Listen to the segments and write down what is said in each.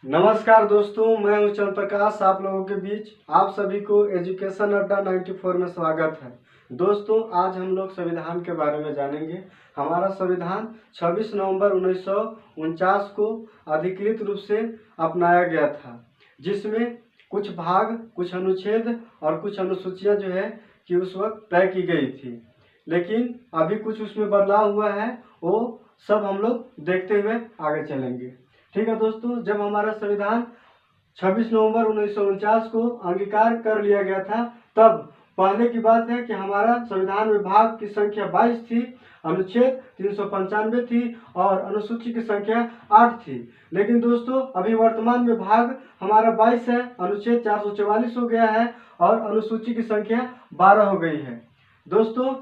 नमस्कार दोस्तों, मैं हूं चंद्र प्रकाश। आप लोगों के बीच आप सभी को एजुकेशन अड्डा 94 में स्वागत है। दोस्तों, आज हम लोग संविधान के बारे में जानेंगे। हमारा संविधान 26 नवंबर 1949 को अधिकृत रूप से अपनाया गया था, जिसमें कुछ भाग, कुछ अनुच्छेद और कुछ अनुसूचियां जो है कि उस वक्त तय की गई थी। लेकिन अभी कुछ उसमें बदलाव हुआ है, वो सब हम लोग देखते हुए आगे चलेंगे। ठीक है दोस्तों, जब हमारा संविधान 26 नवंबर 1949 को अंगीकार कर लिया गया था, तब पहले की बात है कि हमारा संविधान में भाग की संख्या 22 थी, अनुच्छेद 395 थी और अनुसूची की संख्या 8 थी। लेकिन दोस्तों, अभी वर्तमान में भाग हमारा 22 है, अनुच्छेद 444 हो गया है और अनुसूची की संख्या 12 हो गई है। दोस्तों,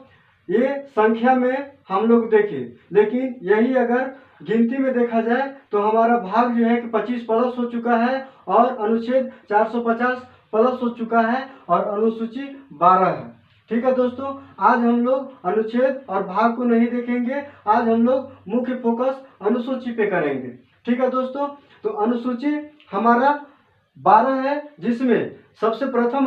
ये संख्या में हम लोग देखें, लेकिन यही अगर गिनती में देखा जाए तो हमारा भाग जो है कि 25 प्लस हो चुका है और अनुच्छेद 450 प्लस हो चुका है और अनुसूची 12 है। ठीक है दोस्तों, आज हम लोग अनुच्छेद और भाग को नहीं देखेंगे, आज हम लोग मुख्य फोकस अनुसूची पे करेंगे। ठीक है दोस्तों, तो अनुसूची हमारा 12 है, जिसमें सबसे प्रथम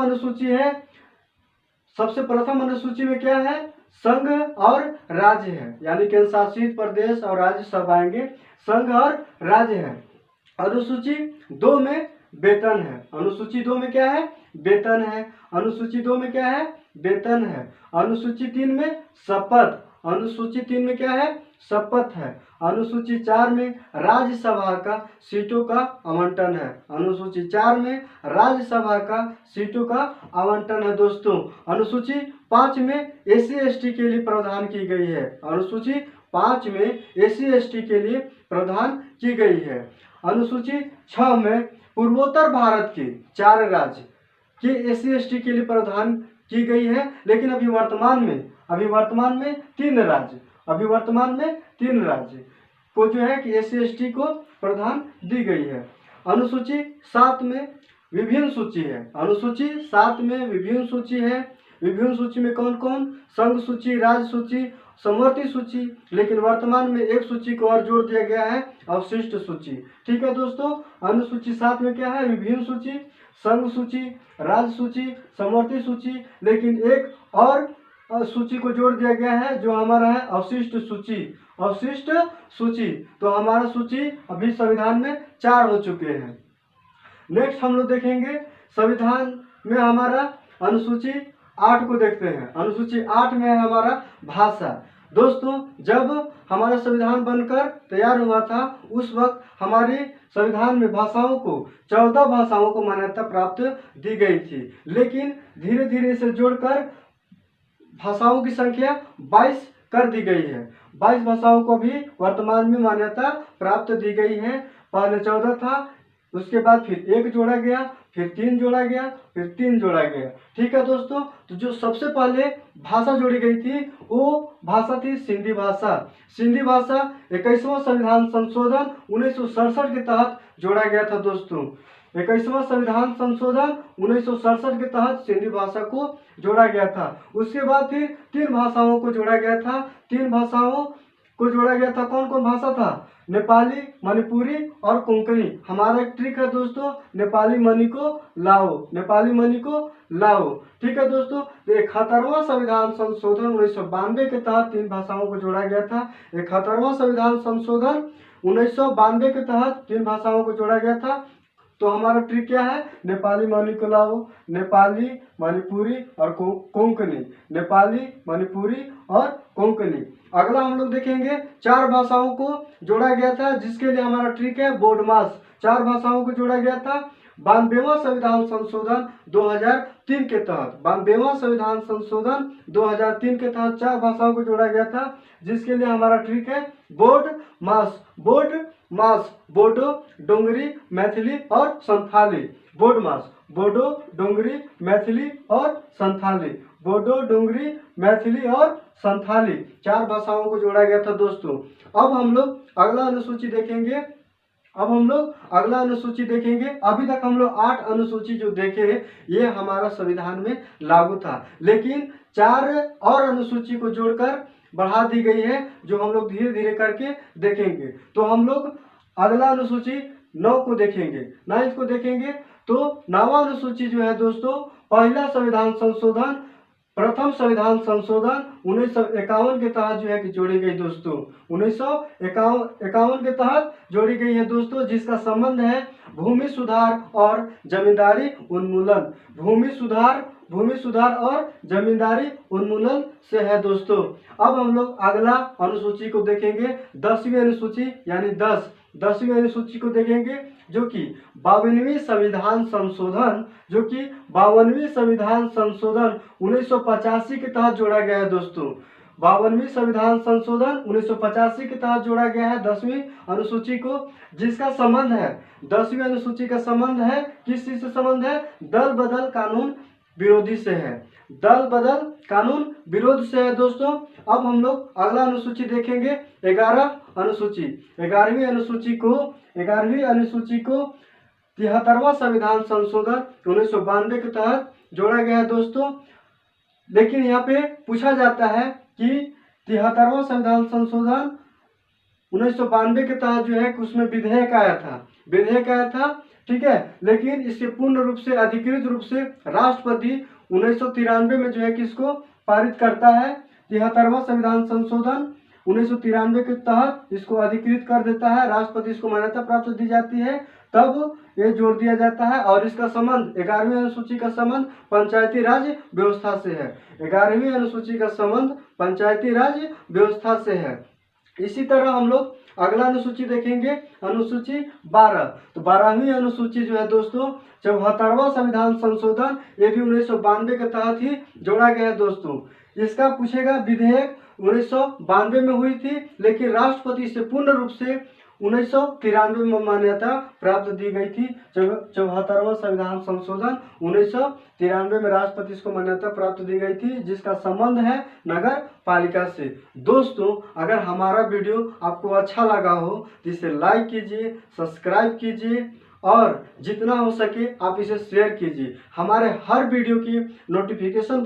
अनुसूची में क्या है? संघ और राज्य है, यानी केंद्र शासित प्रदेश और राज्य सब आएंगे। संघ और राज्य है। अनुसूची 2 में वेतन है। अनुसूची 2 में क्या है? वेतन है। अनुसूची 2 में क्या है? वेतन है। अनुसूची 3 में शपथ। अनुसूची 3 में क्या है? शपथ है। अनुसूची 4 में राज्यसभा का सीटों का आवंटन है। अनुसूची 4 में राज्यसभा का सीटों का आवंटन है। दोस्तों, अनुसूची 5 में SC/ST के लिए प्रावधान की गई है। अनुसूची 5 में SC/ST के लिए प्रावधान की गई है। अनुसूची 6 में पूर्वोत्तर भारत के 4 राज्य के SC/ST के लिए प्रावधान की गई है। लेकिन अभी वर्तमान में 3 राज्य को जो है कि SC/ST को प्रावधान दी गई है। अनुसूची 7 में विभिन्न सूची है। अनुसूची 7 में विभिन्न सूची है। विभिन्न सूची में कौन कौन? संघ सूची, राज्य सूची, समवर्ती सूची। लेकिन वर्तमान में एक सूची को और जोड़ दिया गया है, अवशिष्ट सूची। ठीक है दोस्तों, अनुसूची 7 में क्या है? विभिन्न सूची, संघ सूची, राज्य सूची, समवर्ती सूची। लेकिन एक और सूची को जोड़ दिया गया है, जो हमारा है अवशिष्ट सूची। अवशिष्ट सूची, तो हमारा सूची अभी संविधान में 4 हो चुके हैं। नेक्स्ट हम लोग देखेंगे संविधान में हमारा अनुसूची 8 को देखते हैं। अनुसूची 8 में है हमारा भाषा। दोस्तों, जब हमारा संविधान बनकर तैयार हुआ था, उस वक्त हमारे संविधान में भाषाओं को 14 भाषाओं को मान्यता प्राप्त दी गई थी। लेकिन धीरे धीरे इसे जोड़कर भाषाओं की संख्या 22 कर दी गई है। 22 भाषाओं को भी वर्तमान में मान्यता प्राप्त दी गई है। पहले 14 था, उसके बाद फिर 1 जोड़ा गया, फिर 3 जोड़ा गया, फिर 3 जोड़ा गया। ठीक है दोस्तों, तो जो सबसे पहले भाषा जोड़ी गई थी वो भाषा थी सिंधी भाषा। सिंधी भाषा 21वां संविधान संशोधन 1967 के तहत जोड़ा गया था। दोस्तों, 21वां संविधान संशोधन 1967 के तहत सिंधी भाषा को जोड़ा गया था। उसके बाद फिर 3 भाषाओं को जोड़ा गया था। 3 भाषाओं को जोड़ा गया था। कौन कौन भाषा था? नेपाली, मणिपुरी और कोंकणी। हमारा एक ट्रिक है दोस्तों, नेपाली मनी को लाओ, नेपाली मनी को लाओ। ठीक है दोस्तों, 71वां संविधान संशोधन 1992 के तहत 3 भाषाओं को जोड़ा गया था। 71वां संविधान संशोधन 1992 के तहत 3 भाषाओं को जोड़ा गया था। तो हमारा ट्रिक क्या है? नेपाली मनी को लाओ, नेपाली, मणिपुरी और कोंकणी। नेपाली, मणिपुरी और कोंकणी। अगला हम लोग देखेंगे 4 भाषाओं को जोड़ा गया था, जिसके लिए हमारा ट्रिक है बोडमास। 4 भाषाओं को जोड़ा गया था 92वां संविधान संशोधन 2003 के तहत। 92वां संविधान संशोधन 2003 के तहत 4 भाषाओं को जोड़ा गया था, जिसके लिए हमारा ट्रिक है बोडमास। बोडमास, बोडो, डोंगरी, मैथिली और संथाली। बोडमास, बोडो, डोंगरी, मैथिली और संथाली। बोडो, डोंगरी, मैथिली और संथाली 4 भाषाओं को जोड़ा गया था। दोस्तों, अब हम लोग अगला अनुसूची देखेंगे। अभी तक हम लोग 8 अनुसूची जो देखे, ये हमारा संविधान में लागू था। लेकिन 4 और अनुसूची को जोड़कर बढ़ा दी गई है, जो हम लोग धीरे धीरे करके देखेंगे। तो हम लोग अगला अनुसूची 9 को देखेंगे, 9 को देखेंगे तो 9वां अनुसूची जो है दोस्तों, पहला संविधान संशोधन, प्रथम संविधान संशोधन 1951 के तहत जो है कि जोड़ी गई दोस्तों, 1951 के तहत जोड़ी गई है दोस्तों, जिसका संबंध है भूमि सुधार और जमींदारी उन्मूलन, भूमि सुधार और जमींदारी उन्मूलन से है दोस्तों। अब हम लोग अगला अनुसूची को देखेंगे, 10वीं अनुसूची यानी 10वीं अनुसूची को देखेंगे, जो कि 52वीं संविधान संशोधन, 1985 के तहत जोड़ा गया है दोस्तों। 52वीं संविधान संशोधन 1985 के तहत जोड़ा गया है 10वीं अनुसूची को, जिसका संबंध है, 10वीं अनुसूची का संबंध है, किस चीज से संबंध है? दल बदल कानून विरोधी से है, दल बदल कानून विरोध से है दोस्तों। अब हम लोग अगला अनुसूची देखेंगे, 11वीं अनुसूची को 73वां संविधान संशोधन 1992 के तहत जोड़ा गया है दोस्तों। लेकिन यहाँ पे पूछा जाता है कि 73वां संविधान संशोधन 1992 के तहत जो है उसमें विधेयक आया था, ठीक है, लेकिन इसके पूर्ण रूप से अधिकृत रूप से राष्ट्रपति 1993 में जो है कि इसको पारित करता है। 73वां संविधान संशोधन 1993 के तहत इसको अधिकृत कर देता है, राष्ट्रपति इसको मान्यता प्राप्त दी जाती है, तब ये जोड़ दिया जाता है। और इसका संबंध 11वीं अनुसूची का संबंध पंचायती राज व्यवस्था से है, 11वीं अनुसूची का संबंध पंचायती राज व्यवस्था से है। इसी तरह हम लोग अगला अनुसूची देखेंगे, अनुसूची 12। तो 12वीं अनुसूची जो है दोस्तों, 74वां संविधान संशोधन, ये भी 1992 के तहत ही जोड़ा गया है दोस्तों। इसका पूछेगा, विधेयक 1992 में हुई थी, लेकिन राष्ट्रपति से पूर्ण रूप से 1993 में मान्यता प्राप्त दी गई थी। 74वां संविधान संशोधन 1993 में राष्ट्रपति को मान्यता प्राप्त दी गई थी, जिसका संबंध है नगर पालिका से। दोस्तों, अगर हमारा वीडियो आपको अच्छा लगा हो तो इसे लाइक कीजिए, सब्सक्राइब कीजिए और जितना हो सके आप इसे शेयर कीजिए। हमारे हर वीडियो की नोटिफिकेशन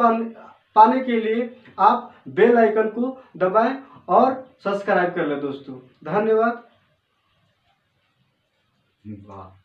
पाने के लिए आप बेल आइकन को दबाएं और सब्सक्राइब कर लें दोस्तों। धन्यवाद। वाह।